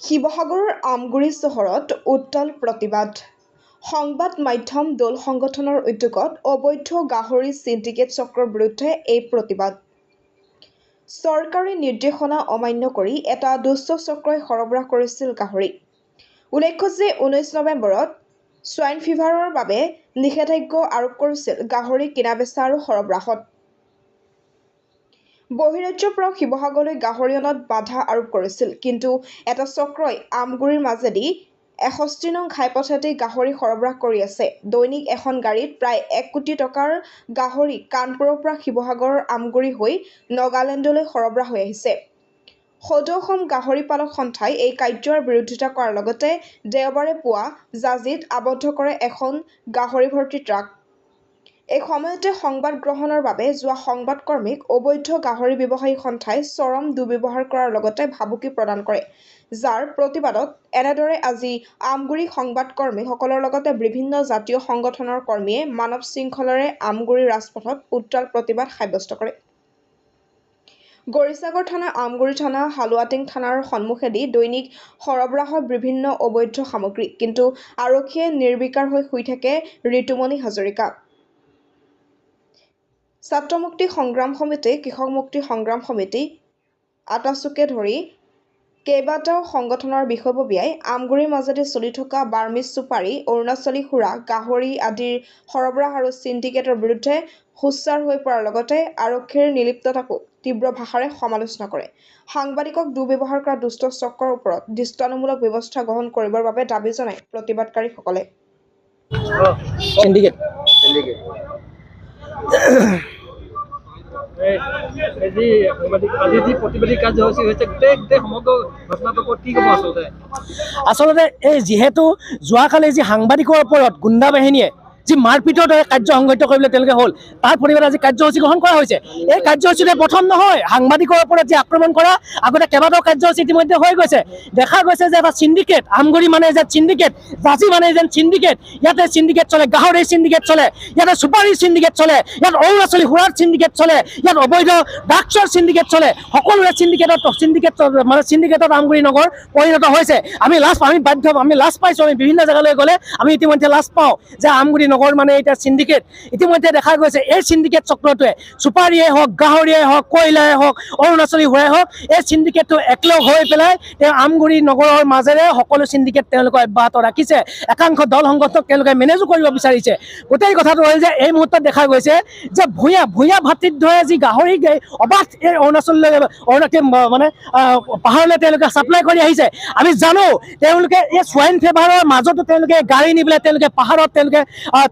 শিৱসাগৰৰ আমগুৰি চহৰত উত্তাল প্ৰতিবাদ। সংবাদ মাধ্যম দল সংগঠনৰ উদ্যোগত অবৈধ গাহৰি সিন্ডিকেট চক্ৰৰ বিৰুদ্ধে এই প্ৰতিবাদ। চৰকাৰী নিৰ্দেশনা অমান্য কৰি এটা দুষ্ট চক্ৰই সৰবৰাহ কৰিছিল গাহৰি। উল্লেখ্য যে 19 নৱেম্বৰত স্বাইন ফিভাৰৰ বাবে নিষেধাজ্ঞা আৰোপ কৰিছিল গাহৰি কিনা-বেচা আৰু সৰবৰাহত। বহিৰাজ্যৰ পৰা শিৱসাগৰলৈ গাহৰি অনাত বাধা আৰোপ কৰিছিল। কিন্তু এটা চক্ৰই আমগুৰিৰ মাজেদি 61 নং ঘাইপথেদি গাহৰি সৰবৰাহ কৰি আছে। দৈনিক এখন গাড়ীত প্ৰায় 1 কোটি টকাৰ গাহৰি কানপুৰৰ পৰা শিৱসাগৰৰ আমগুৰি হৈ নগালেণ্ডলৈ সৰবৰাহ হৈ আহিছে। সদৌ অসম গাহৰি পালক সন্থাই এই কাৰ্যৰ বিৰোধিতা কৰাৰ লগতে দেওবাৰে পুৱা জাঁজিত আবদ্ধ কৰে এখন গাহৰি ভৰ্তি ট্ৰাক। এই সময়তে সংবাদ গ্ৰহণৰ বাবে যোৱা সংবাদকৰ্মীক অবৈধ গাহৰি ব্যৱসায়ী সন্থাই চৰম দুৰ্ব্যৱহাৰ কৰাৰ লগতে ভাবুকি প্ৰদান কৰে। যাৰ প্ৰতিবাদত এনেদৰে আজি আমগুৰি সংবাদকৰ্মীসকলৰ লগতে বিভিন্ন জাতীয় সংগঠনৰ কৰ্মীয়ে মানৱ শৃংখলাৰে আমগুৰি ৰাজপথত উত্তাল প্ৰতিবাদ সাব্যস্ত কৰে। গৰিসাগৰ থানা, আমগুৰি থানা, হালুৱাটিং থানাৰ সন্মুখেদি দৈনিক সৰবৰাহত বিভিন্ন অবৈধ সামগ্ৰী। কিন্তু আৰক্ষীয়ে নিৰ্বিকাৰ হৈ শুই থাকে ঋতুমণি হাজৰিকা। ছাত্ৰ মুক্তি সংগ্ৰাম সমিতি, কৃষক মুক্তি সংগ্ৰাম সমিতি, আটাচুকে ধৰি কেইবাটাও সংগঠনৰ বিষয়ববীয়াই আমগুৰিৰ মাজেদি চলি থকা বাৰ্মিজ চুপাৰী, অৰুণাচলী সুৰা, গাহৰি আদিৰ সৰবৰাহ আৰু সিন্ডিকেটৰ বিৰুদ্ধে সোচ্চাৰ হৈ পৰাৰ লগতে আৰক্ষীৰ নিৰ্লিপ্ততাকো তীব্ৰ ভাষাৰে সমালোচনা কৰে। সাংবাদিকক দুৰ্ব্যৱহাৰ কৰা দুষ্ট চক্ৰৰ ওপৰত দৃষ্টান্তমূলক ব্যৱস্থা গ্ৰহণ কৰিবৰ বাবে দাবী জনায় প্ৰতিবাদকাৰীসকলে। আচলতে এই যিহেতু যোৱাকালি যি সাংবাদিকৰ ওপৰত গুণ্ডা বাহিনীয়ে যি মাৰপিটৰ দৰে কাৰ্য সংঘটিত কৰিবলৈ তেওঁলোকে হ'ল, তাৰ প্ৰতিবাদে আজি কাৰ্যসূচী গ্ৰহণ কৰা হৈছে। এই কাৰ্যসূচীতে প্ৰথম নহয়, সাংবাদিকৰ ওপৰত যি আক্ৰমণ কৰা আগতে কেইবাটাও কাৰ্যসূচী ইতিমধ্যে হৈ গৈছে। দেখা গৈছে যে এটা সিন্ডিকেট, আমগুৰি মানে যে সিন্ডিকেট, জাঁজি মানে যেন সিন্ডিকেট, ইয়াতে সিন্ডিকেট চলে, গাহৰিৰ সিন্ডিকেট চলে, ইয়াতে চুপাৰীৰ সিন্ডিকেট চলে, ইয়াত অৰুণাচলী সুৰাৰ সিন্ডিকেট চলে, ইয়াত অবৈধ ড্ৰাগছৰ সিন্ডিকেট চলে। সকলোৰে সিন্ডিকেটত আমগুৰি নগৰ পৰিণত হৈছে। আমি লাজ পাইছোঁ। আমি বিভিন্ন জেগালৈ গ'লে আমি ইতিমধ্যে লাজ পাওঁ যে আমগুৰি নগৰ মানে এতিয়া সিন্ডিকেট। ইতিমধ্যে দেখা গৈছে এই সিন্ডিকেট চক্ৰটোৱে চুপাৰীয়ে হওক, গাহৰিয়ে হওক, কয়লাই হওক, অৰুণাচলী সুৰাই হওক, এই সিন্ডিকেটটো একলগ হৈ পেলাই তেওঁ আমগুৰি নগৰৰ মাজেৰে সকলো সিন্ডিকেট তেওঁলোকে অব্যাহত ৰাখিছে। একাংশ দল সংগঠনক তেওঁলোকে মেনেজো কৰিব বিচাৰিছে। গোটেই কথাটো হ'ল যে এই মুহূৰ্তত দেখা গৈছে যে ভূঞা ভাতৃদ্বয়ে যি গাহৰি অবাধ এই অৰুণাচললৈ মানে পাহাৰলৈ তেওঁলোকে ছাপ্লাই কৰি আহিছে। আমি জানো তেওঁলোকে এই স্বাইন ফিভাৰৰ মাজতো তেওঁলোকে গাড়ী নি পেলাই তেওঁলোকে পাহাৰত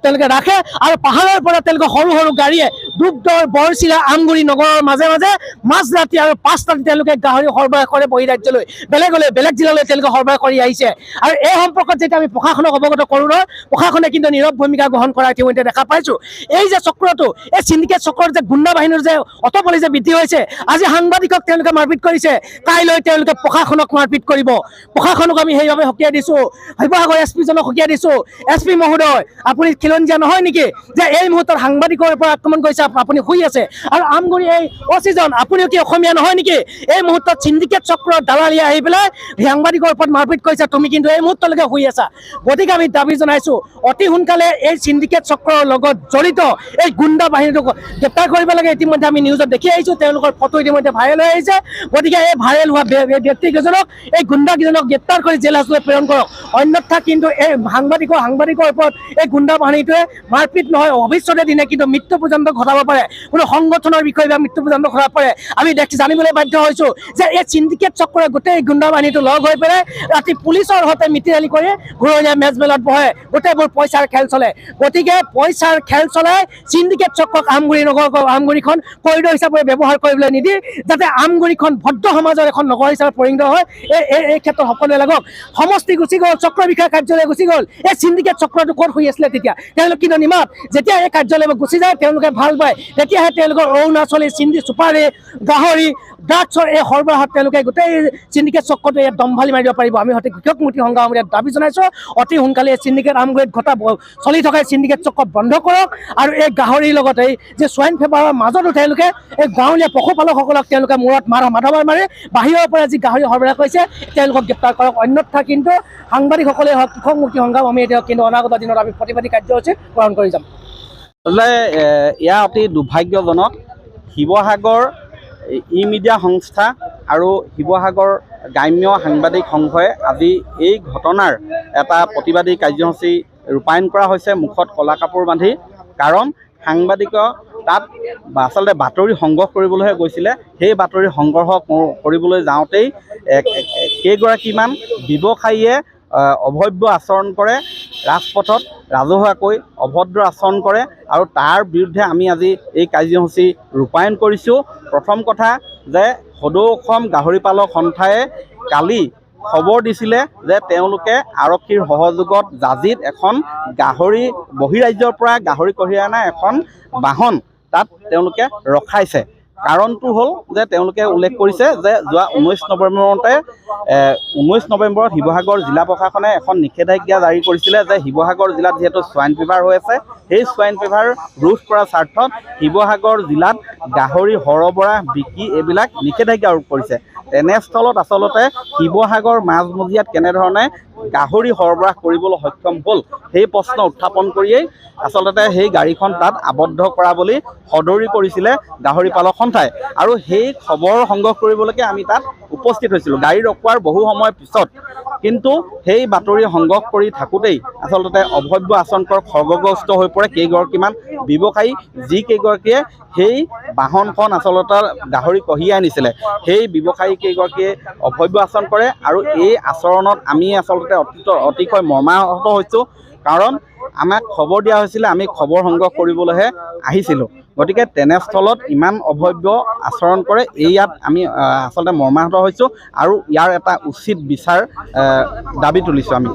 তেওঁলোকে ৰাখে আৰু পাহাৰৰ পৰা তেওঁলোকে সৰু সৰু গাড়ীয়ে দুবদৰ, বৰচিলা, আমগুৰি নগৰৰ মাজে মাজে মাজৰাতি আৰু 5 ৰাতি তেওঁলোকে গাহৰি সৰবৰাহ কৰে বহিৰাজ্যলৈ, বেলেগ জিলালৈ তেওঁলোকে সৰবৰাহ কৰি আহিছে। আৰু এই সম্পৰ্কত যেতিয়া আমি প্ৰশাসনক অৱগত কৰোঁ ন, প্ৰশাসনে কিন্তু নীৰৱ ভূমিকা গ্ৰহণ কৰা ইতিমধ্যে দেখা পাইছোঁ। এই যে চক্ৰটো, এই সিন্ডিকেট চক্ৰৰ যে গুণ্ডা বাহিনীৰ যে অতপলি যে বৃদ্ধি হৈছে, আজি সাংবাদিকক তেওঁলোকে মাৰপিট কৰিছে, কাইলৈ তেওঁলোকে প্ৰশাসনক মাৰপিট কৰিব। প্ৰশাসনক আমি সেইবাবে সকীয়াই দিছোঁ, শিৱসাগৰ এছপিজনক সকীয়াই দিছোঁ। এছপি মহোদয়, আপুনি খিলঞ্জীয়া নহয় নেকি যে এই মুহূৰ্তত সাংবাদিকৰ পৰা আক্ৰমণ কৰিছে, আপুনি শুই আছে? আৰু আমগুৰি এই অচিজন, আপুনিও কি অসমীয়া নহয় নেকি? এই মুহূৰ্তত সিন্ডিকেট চক্ৰৰ দালালিয়ে আহি পেলাই সাংবাদিকৰ ওপৰত মাৰপিট কৰিছে, তুমি কিন্তু এই মুহূৰ্তলৈকে শুই আছা। গতিকে আমি দাবী জনাইছোঁ অতি সোনকালে এই সিন্ডিকেট চক্ৰৰ লগত জড়িত এই গুণ্ডা বাহিনীটোক গ্ৰেপ্তাৰ কৰিব লাগে। ইতিমধ্যে আমি নিউজত দেখি আহিছোঁ, তেওঁলোকৰ ফটো ইতিমধ্যে ভাইৰেল হৈ আহিছে। গতিকে এই ভাইৰেল হোৱা ব্যক্তিকেইজনক, এই গুণ্ডাকেইজনক গ্ৰেপ্তাৰ কৰি জেল হাজতলৈ প্ৰেৰণ কৰক। অন্যথা কিন্তু এই সাংবাদিকৰ ওপৰত এই গুণ্ডা বাহিনীটোৱে মাৰপিট নহয়, ভৱিষ্যতে দিনে কিন্তু মৃত্যু পৰ্যন্ত ঘটাব পাৰে। কোনো সংগঠনৰ বিষয়ে বা মৃত্যু পৰ্যন্ত ঘটাব পাৰে। আমি জানিবলৈ বাধ্য হৈছোঁ যে এই সিন্ডিকেট চক্ৰৰে গোটেই গুণ্ডা বাহিনীটো লগ হৈ পেলাই ৰাতি পুলিচৰ সৈতে মিতিৰালি কৰি ঘূৰণীয়া মেজমেলত বহে, গোটেইবোৰ পইচাৰ খেল চলে। গতিকে পইচাৰ খেল চলাই সিন্ডিকেট চক্ৰক আমগুৰিখন কৰিডৰ হিচাপে ব্যৱহাৰ কৰিবলৈ নিদি, যাতে আমগুৰিখন ভদ্ৰ সমাজৰ এখন নগৰ হিচাপে পৰিণত হয়, এই ক্ষেত্ৰত সকলোৱে লাগক। সমষ্টি গুচি গ'ল, চক্ৰ বিষয়া কাৰ্যালয় গুচি গ'ল, এই সিন্ডিকেট চক্ৰটো ক'ত শুই আছিলে তেতিয়া? তেওঁলোক কিন্তু নিমাত যেতিয়া এই কাৰ্যালয়লৈ গুচি যায়, তেওঁলোকে ভাল পায় তেতিয়াহে তেওঁলোকৰ অৰুণাচলী চুপাৰী গাহৰি ড্ৰাগছৰ এই সৰবৰাহত তেওঁলোকে গোটেই চিণ্ডিকেট চক্ৰটো ইয়াত দম্ভালি মাৰিব পাৰিব। আমি সঠিক কৃষক মুক্তি সংগ্ৰামত ইয়াত দাবী জনাইছোঁ অতি সোনকালে এই চিণ্ডিকেট আমগুৰিত চলি থকা চিণ্ডিকেট চক্ৰ বন্ধ কৰক আৰু এই গাহৰিৰ লগতে যে সোৱাইন ফিভাৰৰ মাজতো তেওঁলোকে এই গাঁৱলীয়া পশুপালকসকলক তেওঁলোকে মূৰত মাধমাৰ মাৰি বাহিৰৰ পৰা যি গাহৰি সৰবৰাহ কৰিছে তেওঁলোকক গ্ৰেপ্তাৰ কৰক। অন্যথা কিন্তু সাংবাদিকসকলে হওক কৃষক মুক্তি সংগ্ৰাম আমি এতিয়া কিন্তু অনাগত দিনত আমি প্ৰতিবাদী কাৰ্যসূচী গ্ৰহণ কৰি যাম। এয়া অতি দুৰ্ভাগ্যজনক। শিৱসাগৰ ই মিডিয়া সংস্থা আৰু শিৱসাগৰ গ্ৰাম্য সাংবাদিক সংঘই আজি এই ঘটনাৰ এটা প্ৰতিবাদী কাৰ্যসূচী ৰূপায়ণ কৰা হৈছে মুখত ক'লা কাপোৰ বান্ধি। কাৰণ সাংবাদিকৰ তাত আচলতে বাতৰি সংগ্ৰহ কৰিবলৈহে গৈছিলে। সেই বাতৰি সংগ্ৰহ কৰিবলৈ যাওঁতেই কেইগৰাকীমান ব্যৱসায়ীয়ে অভব্য আচৰণ কৰে, ৰাজপথত ৰাজহুৱাকৈ অভদ্ৰ আচৰণ কৰে আৰু তাৰ বিৰুদ্ধে আমি আজি এই কাৰ্যসূচী ৰূপায়ণ কৰিছোঁ। প্ৰথম কথা যে সদৌ অসম গাহৰি পালক সন্থাই কালি খবৰ দিছিলে যে তেওঁলোকে আৰক্ষীৰ সহযোগত জাজিত এখন গাহৰি বহিৰাজ্যৰ পৰা গাহৰি কঢ়িয়াই অনা এখন বাহন তাত তেওঁলোকে ৰখাইছে। কাৰণটো হ'ল যে তেওঁলোকে উল্লেখ কৰিছে যে যোৱা 19 নৱেম্বৰত শিৱসাগৰ জিলা প্ৰশাসনে এখন নিষেধাজ্ঞা জাৰি কৰিছিলে যে শিৱসাগৰ জিলাত যিহেতু সোৱাইন ফিভাৰ হৈ আছে, সেই সোৱাইন ফিভাৰ ৰোধ কৰাৰ স্বাৰ্থত শিৱসাগৰ জিলাত গাহৰি সৰবৰাহ বিক্ৰী এইবিলাক নিষেধাজ্ঞা আৰোপ কৰিছে। তেনেস্থলত আচলতে শিৱসাগৰ মাজমজিয়াত কেনেধৰণে গাহৰি সৰবৰাহ কৰিবলৈ সক্ষম হ'ল সেই প্ৰশ্ন উত্থাপন কৰিয়েই আচলতে সেই গাড়ীখন তাত আবদ্ধ কৰা বুলি সদৰি কৰিছিলে গাহৰি পালক সন্থাই। আৰু সেই খবৰ সংগ্ৰহ কৰিবলৈকে আমি তাত উপস্থিত হৈছিলোঁ গাড়ী ৰখোৱাৰ বহু সময় পিছত। কিন্তু সেই বাতৰি সংগ্ৰহ কৰি থাকোঁতেই আচলতে অভব্য আচৰণকৰ খৰ্গগ্ৰস্ত হৈ পৰে কেইগৰাকীমান ব্যৱসায়ী, যিকেইগৰাকীয়ে সেই বাহনখন আচলতে গাহৰি কঢ়িয়াই আনিছিলে। সেই ব্যৱসায়ী কেইগৰাকীয়ে অভব্য আচৰণ কৰে আৰু এই আচৰণত আমি আচলতে অতিশয় মৰ্মাহত হৈছোঁ। কাৰণ আমাক খবৰ দিয়া হৈছিলে, আমি খবৰ সংগ্ৰহ কৰিবলৈহে আহিছিলোঁ। গতিকে তেনেস্থলত ইমান অভব্য আচৰণ কৰে, ইয়াত আমি আচলতে মৰ্মাহত হৈছোঁ আৰু ইয়াৰ এটা উচিত বিচাৰ দাবী তুলিছোঁ আমি।